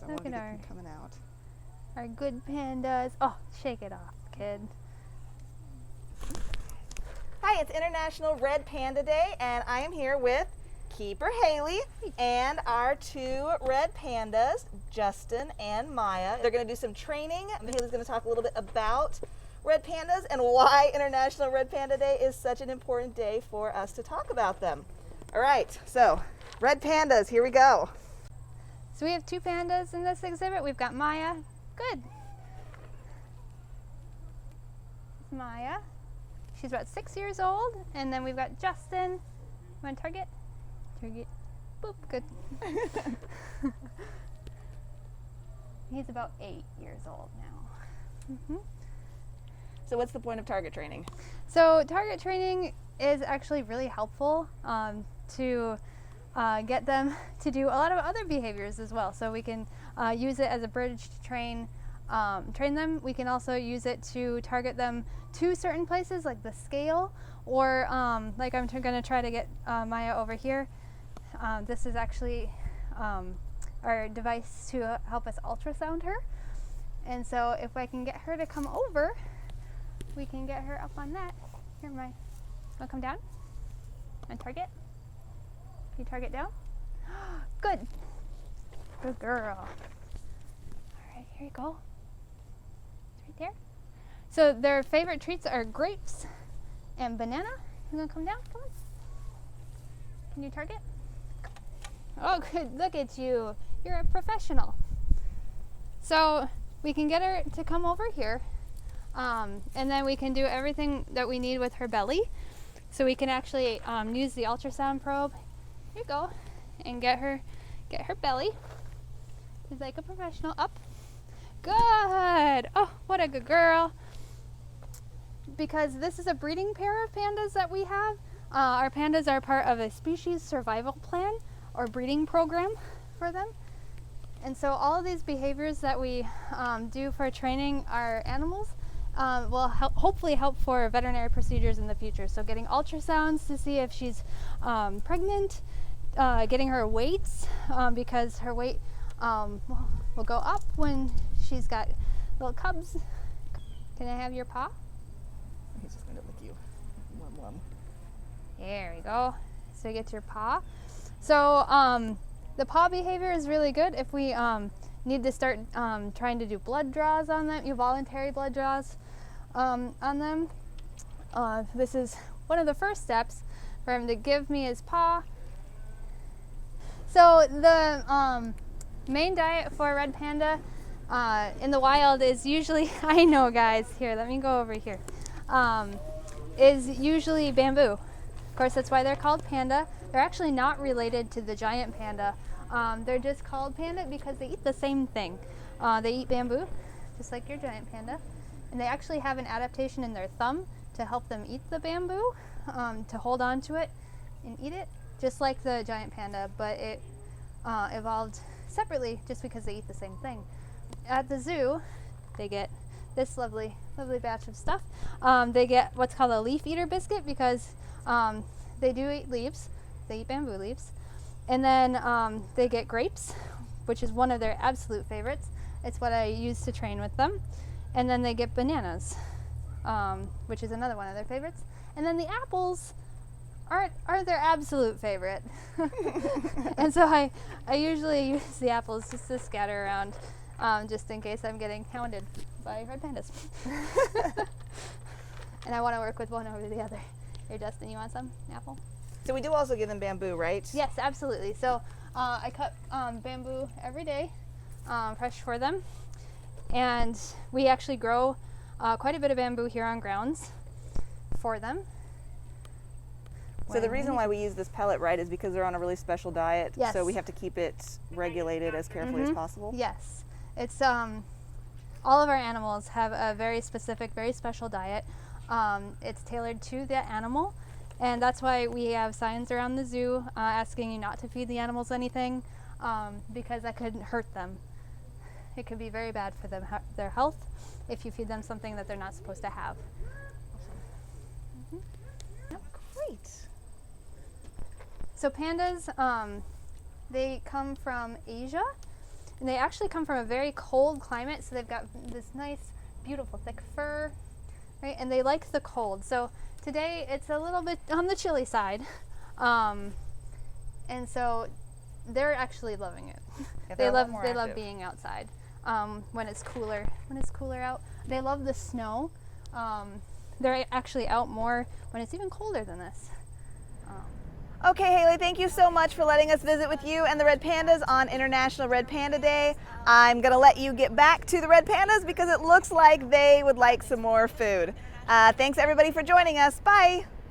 Look at our coming out. Our good pandas. Oh, shake it off, kid. Hi, it's International Red Panda Day, and I am here with Keeper Haley and our two red pandas, Justin and Maiya. They're going to do some training. Haley's going to talk a little bit about red pandas and why International Red Panda Day is such an important day for us to talk about them. All right, so red pandas, here we go. So we have two pandas in this exhibit. We've got Maiya. Good. Maiya. She's about 6 years old. And then we've got Justin. You want to target? Target. Boop. Good. He's about 8 years old now. Mm-hmm. So what's the point of target training? So target training is actually really helpful to get them to do a lot of other behaviors as well. So we can use it as a bridge to train them. We can also use it to target them to certain places like the scale, or like I'm going to try to get Maiya over here. This is actually our device to help us ultrasound her. And so if I can get her to come over, we can get her up on that. Here, Maiya. Want to come down? And target? You target down? Good. Good girl. All right, here you go. It's right there. So their favorite treats are grapes and banana. You want to come down? Come on. Can you target? Oh, good. Look at you. You're a professional. So we can get her to come over here. And then we can do everything that we need with her belly. So we can actually use the ultrasound probe. Here you go. And get her belly. She's like a professional. Up. Good. Oh, what a good girl. Because this is a breeding pair of pandas that we have. Our pandas are part of a species survival plan or breeding program for them. And so all of these behaviors that we do for training our animals will hopefully help for veterinary procedures in the future. So getting ultrasounds to see if she's pregnant, getting her weights because her weight will go up when she's got little cubs. Can I have your paw? He's just going to lick you. Wum. There we go. So you get your paw. So the paw behavior is really good if we need to start trying to do blood draws on them, voluntary blood draws on them. This is one of the first steps for him to give me his paw. So the main diet for a red panda in the wild is usually, I know guys, here, let me go over here, is usually bamboo. Of course, that's why they're called panda. They're actually not related to the giant panda. They're just called panda because they eat the same thing. They eat bamboo, just like your giant panda. And they actually have an adaptation in their thumb to help them eat the bamboo, to hold on to it and eat it, just like the giant panda, but it evolved separately just because they eat the same thing. At the zoo, they get this lovely batch of stuff. They get what's called a leaf eater biscuit because they do eat leaves. They eat bamboo leaves. And then they get grapes, which is one of their absolute favorites. It's what I use to train with them. And then they get bananas, which is another one of their favorites. And then the apples are their absolute favorite. And so I usually use the apples just to scatter around, just in case I'm getting hounded by red pandas. And I want to work with one over the other. Here, Justin, you want some apple? So we do also give them bamboo, right? Yes, absolutely. So I cut bamboo every day, fresh for them. And we actually grow quite a bit of bamboo here on grounds for them. So the reason why we use this pellet, right, is because they're on a really special diet. Yes. So we have to keep it regulated as carefully as possible. Yes. It's all of our animals have a very specific, very special diet. It's tailored to the animal. And that's why we have signs around the zoo asking you not to feed the animals anything, because that could hurt them. It could be very bad for them, their health, if you feed them something that they're not supposed to have. Yep. Great. So pandas, they come from Asia, And they actually come from a very cold climate, so they've got this nice, beautiful, thick fur, right? And they like the cold. So today it's a little bit on the chilly side, and so they're actually loving it. Yeah, they love active. being outside when it's cooler out. They love the snow. They're actually out more when it's even colder than this. Okay, Haley, thank you so much for letting us visit with you and the red pandas on International Red Panda Day. I'm going to let you get back to the red pandas because it looks like they would like some more food. Thanks everybody for joining us. Bye.